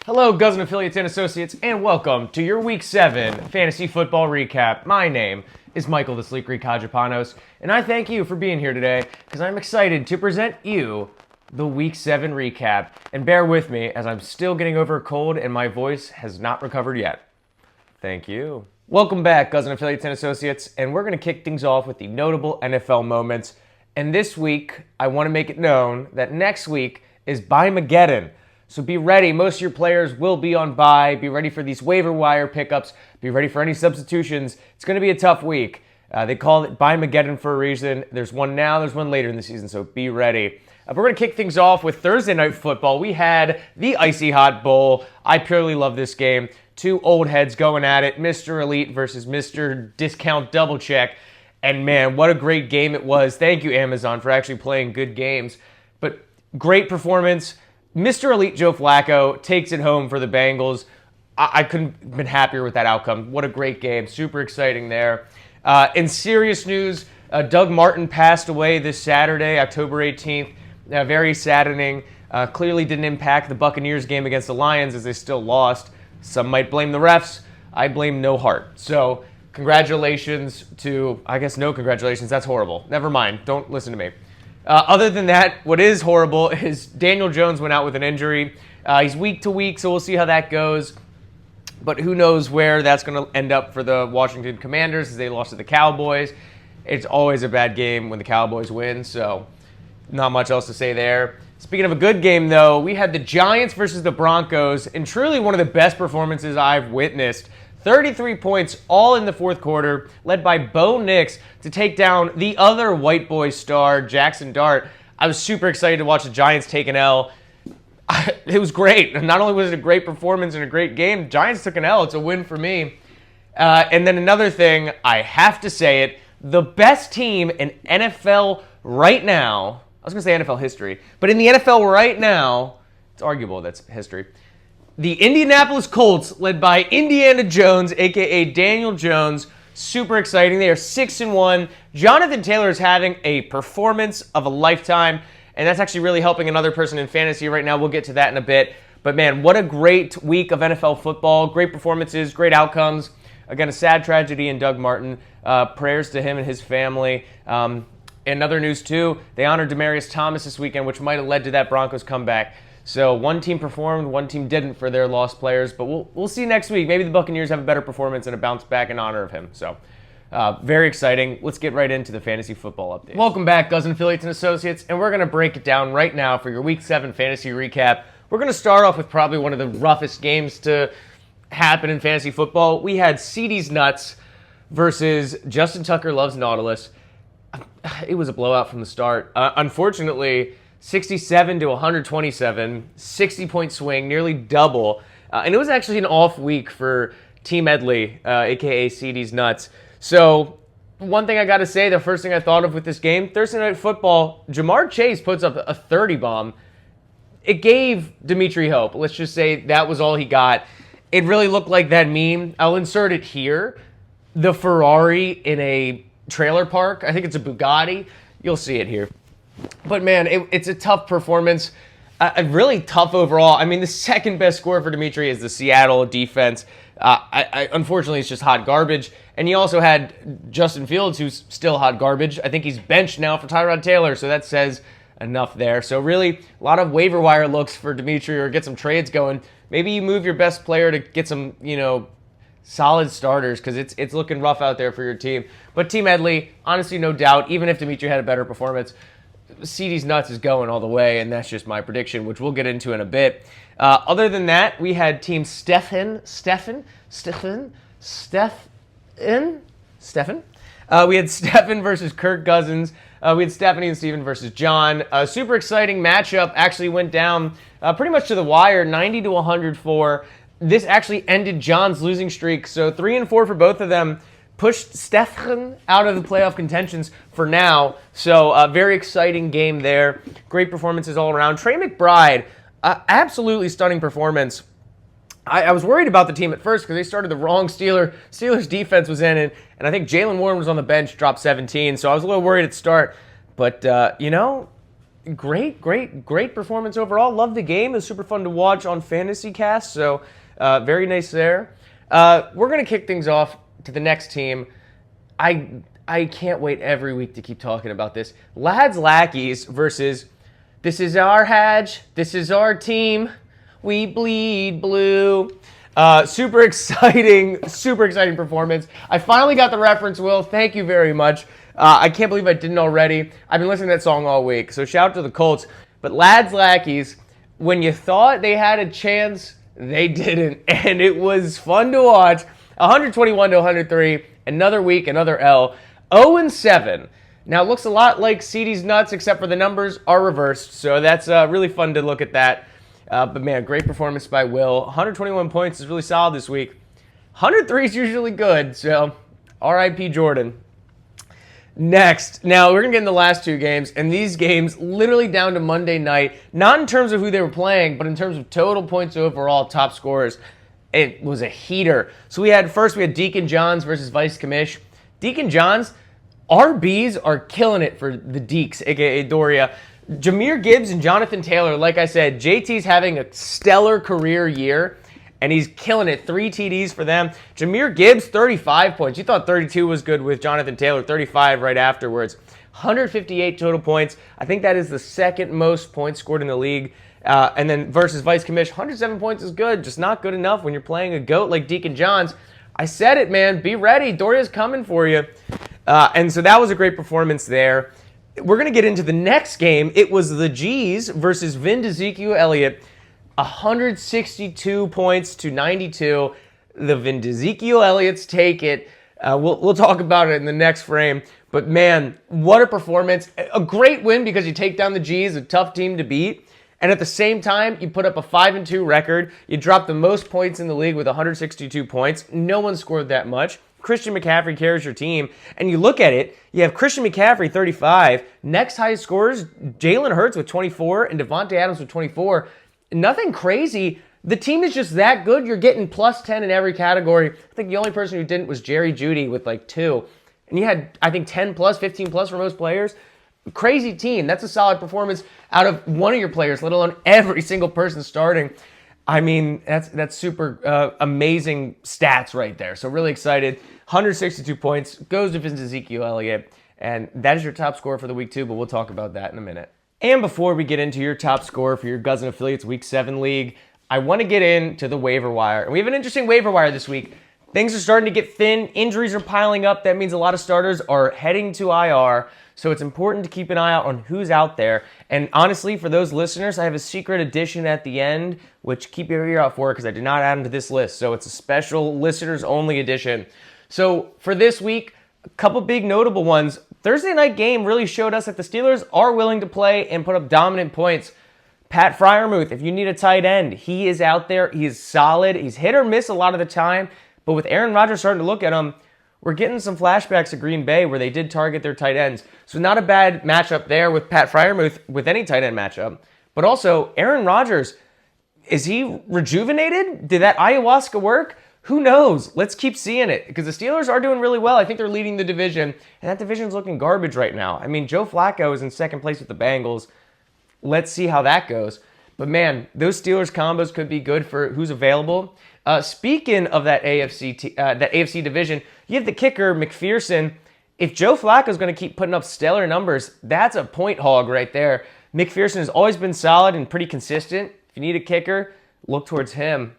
Hello, Guzzin affiliates and associates, and welcome to your Week 7 Fantasy Football Recap. My name is Michael the Sleek Kajapanos, and I thank you for being here today because I'm excited to present you the Week 7 recap. And bear with me as I'm still getting over a cold and my voice has not recovered yet. Thank you. Welcome back, Guzzin affiliates and associates, and we're going to kick things off with the notable NFL moments. And this week, I want to make it known that next week is Bye-Mageddon. So be ready. Most of your players will be on bye. Be ready for these waiver wire pickups. Be ready for any substitutions. It's going to be a tough week. They call it Bye-Mageddon for a reason. There's one now. There's one later in the season, so be ready. We're going to kick things off with Thursday Night Football. We had the Icy Hot Bowl. I purely love this game. Two old heads going at it. Mr. Elite versus Mr. Discount Double Check. And man, what a great game it was. Thank you, Amazon, for actually playing good games. But great performance. Mr. Elite Joe Flacco takes it home for the Bengals. I couldn't have been happier with that outcome. What a great game. Super exciting there. In serious news, Doug Martin passed away this Saturday, October 18th. Very saddening. Clearly didn't impact the Buccaneers game against the Lions as they still lost. Some might blame the refs. I blame no heart. So congratulations to, I guess no congratulations. That's horrible. Never mind. Don't listen to me. Other than that, what is horrible is Daniel Jones went out with an injury. He's week to week, so we'll see how that goes. But who knows where that's going to end up for the Washington Commanders as they lost to the Cowboys. It's always a bad game when the Cowboys win, so not much else to say there. Speaking of a good game, though, we had the Giants versus the Broncos, and truly one of the best performances I've witnessed. 33 points, all in the fourth quarter, led by Bo Nix to take down the other white boy star, Jackson Dart. I was super excited to watch the Giants take an L. It was great. Not only was it a great performance and a great game, Giants took an L. It's a win for me. And then another thing, I have to say it, the best team in NFL right now, I was going to say NFL history, but in the NFL right now, it's arguable that's history. The Indianapolis Colts, led by Indiana Jones, a.k.a. Daniel Jones. Super exciting. They are 6-1. Jonathan Taylor is having a performance of a lifetime, and that's actually really helping another person in fantasy right now. We'll get to that in a bit. But, man, what a great week of NFL football. Great performances, great outcomes. Again, a sad tragedy in Doug Martin. Prayers to him and his family. In other news, too, they honored Demaryius Thomas this weekend, which might have led to that Broncos comeback. So one team performed, one team didn't for their lost players, but we'll see next week. Maybe the Buccaneers have a better performance and a bounce back in honor of him. So very exciting. Let's get right into the fantasy football update. Welcome back, Guzzin affiliates and associates, and we're going to break it down right now for your Week 7 fantasy recap. We're going to start off with probably one of the roughest games to happen in fantasy football. We had CD's Nuts versus Justin Tucker Loves Nautilus. It was a blowout from the start. Unfortunately, 67 to 127, 60-point swing, nearly double. And it was actually an off week for Team Edley, a.k.a. CD's Nuts. So one thing I got to say, the first thing I thought of with this game, Thursday Night Football, Jamar Chase puts up a 30 bomb. It gave Dimitri hope. Let's just say that was all he got. It really looked like that meme. I'll insert it here. The Ferrari in a trailer park. I think it's a Bugatti. You'll see it here. But, man, it's a tough performance, really tough overall. I mean, the second best score for Dimitri is the Seattle defense. Unfortunately, it's just hot garbage. And you also had Justin Fields, who's still hot garbage. I think he's benched now for Tyrod Taylor, so that says enough there. So, really, a lot of waiver wire looks for Dimitri or get some trades going. Maybe you move your best player to get some, solid starters because it's looking rough out there for your team. But Team Edley, honestly, no doubt, even if Dimitri had a better performance, CD's Nuts is going all the way, and that's just my prediction, which we'll get into in a bit. Other than that, we had Team Stefan. We had Stefan versus Kirk Guzzins. We had Stephanie and Steven versus John. A super exciting matchup actually went down pretty much to the wire, 90 to 104. This actually ended John's losing streak, so 3-4 for both of them. Pushed Stefan out of the playoff contentions for now. So a very exciting game there. Great performances all around. Trey McBride, absolutely stunning performance. I was worried about the team at first because they started the wrong Steelers defense was in it, and I think Jalen Warren was on the bench, dropped 17, so I was a little worried at the start. But, great performance overall. Love the game. It was super fun to watch on Fantasy Cast, so very nice there. We're going to kick things off to the next team. I can't wait every week to keep talking about this. Lads Lackeys versus this is our Hadge, this is our team, we bleed blue. Super exciting performance. I finally got the reference, Will. Thank you very much. I can't believe I didn't already. I've been listening to that song all week, so shout out to the Colts. But Lads Lackeys, when you thought they had a chance, they didn't, and it was fun to watch. 121-103, another week, another L. 0-7. Now, it looks a lot like CD's nuts, except for the numbers are reversed, so that's really fun to look at that. But, man, great performance by Will. 121 points is really solid this week. 103 is usually good, so R.I.P. Jordan. Next, now we're going to get in the last two games, and these games literally down to Monday night, not in terms of who they were playing, but in terms of total points overall, top scorers. It was a heater. So we had Deacon Johns versus Vice Commish. Deacon Johns, RBs are killing it for the Deeks, a.k.a. Doria. Jahmyr Gibbs and Jonathan Taylor, like I said, JT's having a stellar career year, and he's killing it. 3 TDs for them. Jahmyr Gibbs, 35 points. You thought 32 was good with Jonathan Taylor, 35 right afterwards. 158 total points. I think that is the second most points scored in the league. And then versus Vice Commish, 107 points is good, just not good enough when you're playing a GOAT like Deacon Johns. I said it, man. Be ready. Doria's coming for you. And so that was a great performance there. We're going to get into the next game. It was the G's versus Vin Ezekiel Elliott. 162 points to 92. The Vin Ezekiel Elliott's take it. We'll talk about it in the next frame. But, man, what a performance. A great win because you take down the G's, a tough team to beat. And at the same time, you put up a 5-2 record. You dropped the most points in the league with 162 points. No one scored that much. Christian McCaffrey carries your team. And you look at it, you have Christian McCaffrey, 35. Next highest scorers, Jalen Hurts with 24 and Devontae Adams with 24. Nothing crazy. The team is just that good. You're getting plus 10 in every category. I think the only person who didn't was Jerry Jeudy with like 2. And you had, I think, 10 plus, 15 plus for most players. Crazy team. That's a solid performance out of one of your players, let alone every single person starting. I mean, that's super amazing stats right there. So really excited. 162 points goes to Vince Ezekiel Elliott. And that is your top score for the week 2, but we'll talk about that in a minute. And before we get into your top score for your Guzzin Affiliates Week 7 League, I want to get into the waiver wire. And we have an interesting waiver wire this week. Things are starting to get thin. Injuries are piling up. That means a lot of starters are heading to IR. So it's important to keep an eye out on who's out there. And honestly, for those listeners, I have a secret addition at the end, which keep your ear out for because I did not add them to this list. So it's a special listeners-only edition. So for this week, a couple big notable ones. Thursday night game really showed us that the Steelers are willing to play and put up dominant points. Pat Freiermuth, if you need a tight end, he is out there. He is solid. He's hit or miss a lot of the time. But with Aaron Rodgers starting to look at him, we're getting some flashbacks to Green Bay where they did target their tight ends. So not a bad matchup there with Pat Freiermuth with any tight end matchup. But also, Aaron Rodgers, is he rejuvenated? Did that ayahuasca work? Who knows? Let's keep seeing it because the Steelers are doing really well. I think they're leading the division, and that division's looking garbage right now. I mean, Joe Flacco is in second place with the Bengals. Let's see how that goes. But man, those Steelers combos could be good for who's available. Speaking of that AFC division, you have the kicker, McPherson. If Joe Flacco is going to keep putting up stellar numbers, that's a point hog right there. McPherson has always been solid and pretty consistent. If you need a kicker, look towards him.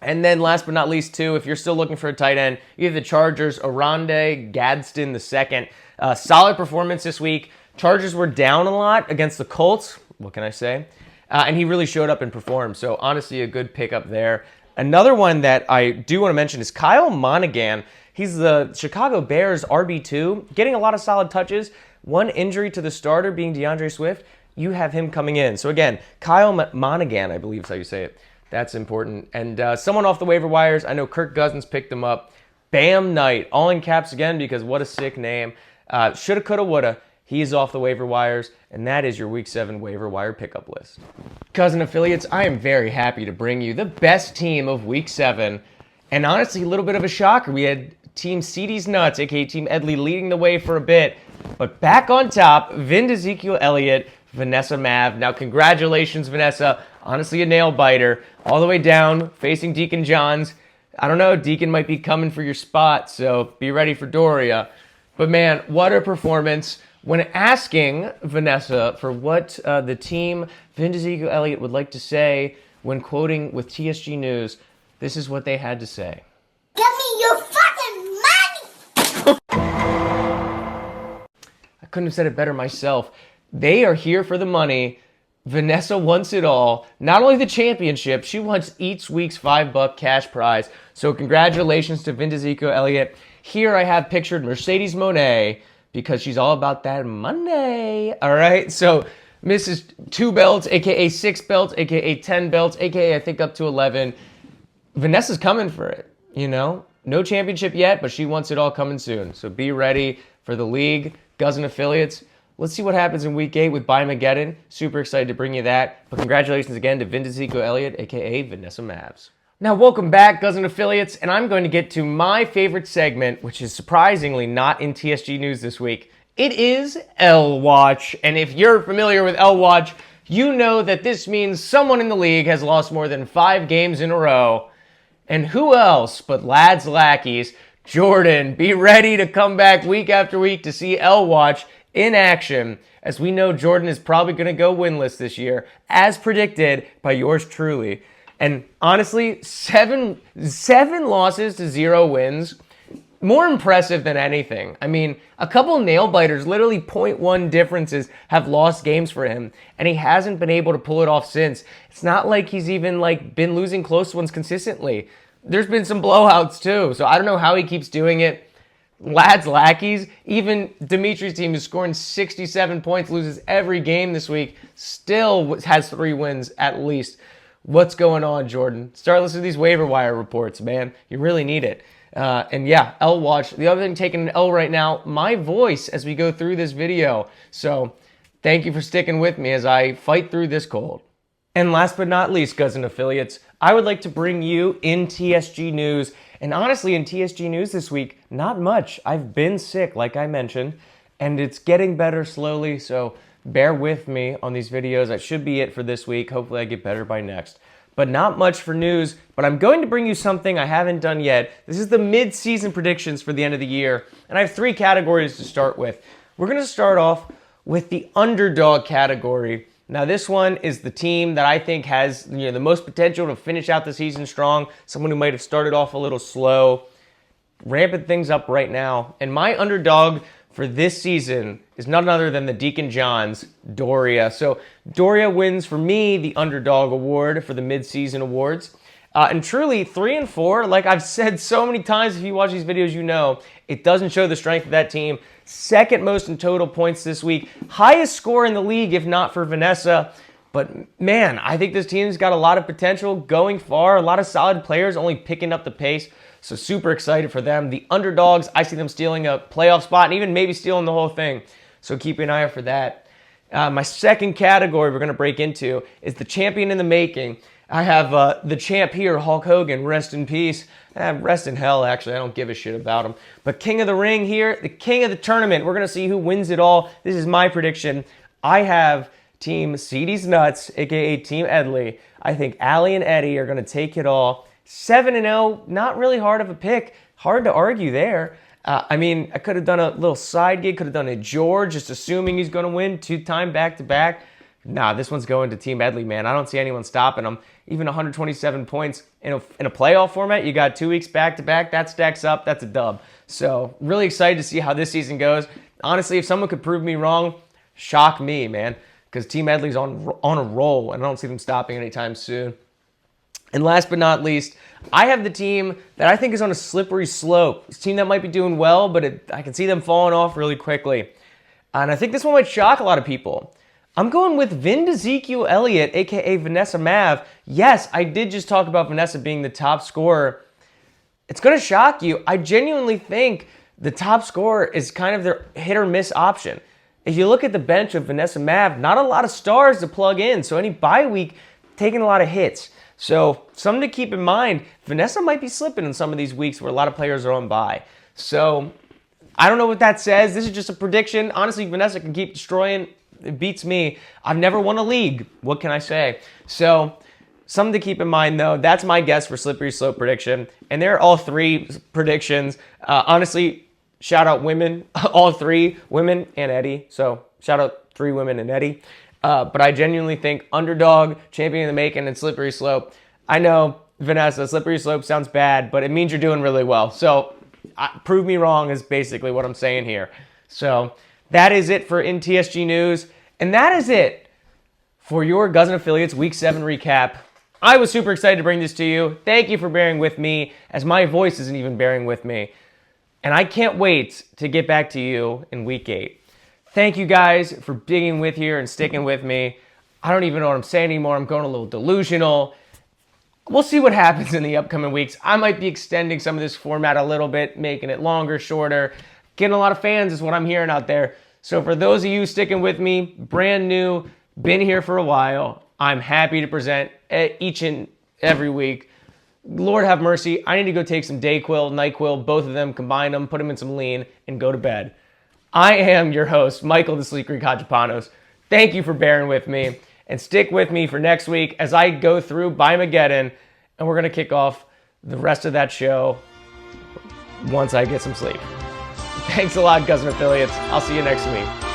And then last but not least, too, if you're still looking for a tight end, you have the Chargers, Oronde Gadsden II. Solid performance this week. Chargers were down a lot against the Colts. What can I say? And he really showed up and performed. So honestly, a good pickup there. Another one that I do want to mention is Kyle Monaghan. He's the Chicago Bears RB2, getting a lot of solid touches. One injury to the starter being DeAndre Swift. You have him coming in. So again, Kyle Monaghan, I believe is how you say it. That's important. And someone off the waiver wires, I know Kirk Cousins picked him up. Bam Knight, all in caps again because what a sick name. Shoulda, coulda, woulda. He's off the waiver wires, and that is your Week 7 waiver wire pickup list. Guzzin Affiliates, I am very happy to bring you the best team of Week 7. And honestly, a little bit of a shocker. We had Team CD's Nuts, a.k.a. Team Edley, leading the way for a bit. But back on top, Vin Ezekiel Elliott, Vanessa Mav. Now, congratulations, Vanessa. Honestly, a nail biter. All the way down, facing Deacon Johns. I don't know, Deacon might be coming for your spot, so be ready for Doria. But man, what a performance. When asking Vanessa for what the team, Vin Ezekiel Elliott, would like to say when quoting with TSG News, this is what they had to say. Give me your fucking money! I couldn't have said it better myself. They are here for the money. Vanessa wants it all. Not only the championship, she wants each week's $5 cash prize. So congratulations to Vin Ezekiel Elliott. Here I have pictured Mercedes Monet because she's all about that money. All right, so Mrs. 2 belts, a.k.a. 6 belts, a.k.a. 10 belts, a.k.a. I think up to 11. Vanessa's coming for it, you know? No championship yet, but she wants it all coming soon. So be ready for the league, Guzzin affiliates. Let's see what happens in Week 8 with Mageddon. Super excited to bring you that. But congratulations again to Vin Ezekiel Elliott, a.k.a. Vanessa Mavs. Now, welcome back, Guzzin affiliates, and I'm going to get to my favorite segment, which is surprisingly not in TSG News this week. It is L Watch, and if you're familiar with L Watch, you know that this means someone in the league has lost more than 5 games in a row. And who else but Lads Lackeys? Jordan, be ready to come back week after week to see L Watch in action, as we know Jordan is probably going to go winless this year, as predicted by yours truly. And honestly, seven losses to 0 wins, more impressive than anything. I mean, a couple nail biters, literally 0.1 differences, have lost games for him, and he hasn't been able to pull it off since. It's not like he's even been losing close ones consistently. There's been some blowouts too, so I don't know how he keeps doing it. Lads Lackeys, even Dimitri's team is scoring 67 points, loses every game this week, still has 3 wins at least. What's going on, Jordan? Start listening to these waiver wire reports, man. You really need it. And yeah, L Watch. The other thing taking an L right now, my voice as we go through this video. So thank you for sticking with me as I fight through this cold. And last but not least, Guzzin affiliates, I would like to bring you in TSG News. And honestly, in TSG News this week, not much. I've been sick, like I mentioned, and it's getting better slowly, so bear with me on these videos. That should be it for this week. Hopefully I get better by next. But not much for news, but I'm going to bring you something I haven't done yet. This is the mid-season predictions for the end of the year, and I have 3 categories to start with. We're going to start off with the underdog category. Now, this one is the team that I think has the most potential to finish out the season strong, someone who might have started off a little slow, ramping things up right now. And my underdog for this season is none other than the Deacon Johns, Doria. So Doria wins for me the underdog award for the mid-season awards. And truly, 3 and 4, like I've said so many times, if you watch these videos, you know, it doesn't show the strength of that team. Second most in total points this week. Highest score in the league, if not for Vanessa. But man, I think this team's got a lot of potential going far. A lot of solid players only picking up the pace. So super excited for them. The underdogs, I see them stealing a playoff spot and even maybe stealing the whole thing. So keep an eye out for that. My second category we're going to break into is the champion in the making. I have the champ here, Hulk Hogan, rest in peace. Rest in hell, actually. I don't give a shit about him. But King of the Ring here, the king of the tournament. We're going to see who wins it all. This is my prediction. I have Team CD's Nuts, a.k.a. Team Edley. I think Allie and Eddie are going to take it all. 7-0, not really hard of a pick. Hard to argue there. I mean, I could have done a little side gig, could have done a George, just assuming he's going to win 2-time back-to-back. Nah, this one's going to Team Edley, man. I don't see anyone stopping him. Even 127 points in a playoff format, you got 2 weeks back-to-back. That stacks up. That's a dub. So really excited to see how this season goes. Honestly, if someone could prove me wrong, shock me, man, because Team Edley's on a roll, and I don't see them stopping anytime soon. And last but not least, I have the team that I think is on a slippery slope. It's a team that might be doing well, but I can see them falling off really quickly. And I think this one might shock a lot of people. I'm going with Vin Ezekiel Elliott, a.k.a. Vanessa Mav. Yes, I did just talk about Vanessa being the top scorer. It's going to shock you. I genuinely think the top scorer is kind of their hit or miss option. If you look at the bench of Vanessa Mav, not a lot of stars to plug in. So any bye week, taking a lot of hits. So something to keep in mind, Vanessa might be slipping in some of these weeks where a lot of players are on bye. So I don't know what that says. This is just a prediction. Honestly, Vanessa can keep destroying It beats me. I've never won a league. What can I say? So something to keep in mind, though. That's my guess for Slippery Slope prediction. And they're all three predictions. Honestly, shout out women. All three women and Eddie. So shout out 3 women and Eddie. But I genuinely think underdog, champion in the making, and Slippery Slope. I know, Vanessa, Slippery Slope sounds bad, but it means you're doing really well. So prove me wrong is basically what I'm saying here. So that is it for NTSG News. And that is it for your Guzzin Affiliates Week 7 recap. I was super excited to bring this to you. Thank you for bearing with me, as my voice isn't even bearing with me. And I can't wait to get back to you in Week 8. Thank you guys for being with here and sticking with me. I don't even know what I'm saying anymore. I'm going a little delusional. We'll see what happens in the upcoming weeks. I might be extending some of this format a little bit, making it longer, shorter. Getting a lot of fans is what I'm hearing out there. So for those of you sticking with me, brand new, been here for a while, I'm happy to present each and every week. Lord have mercy, I need to go take some Dayquil, NyQuil, both of them, combine them, put them in some lean, and go to bed. I am your host, Michael the Sleek Greek Hadjipanos. Thank you for bearing with me. And stick with me for next week as I go through Bimageddon, and we're going to kick off the rest of that show once I get some sleep. Thanks a lot, Guzzin Affiliates. I'll see you next week.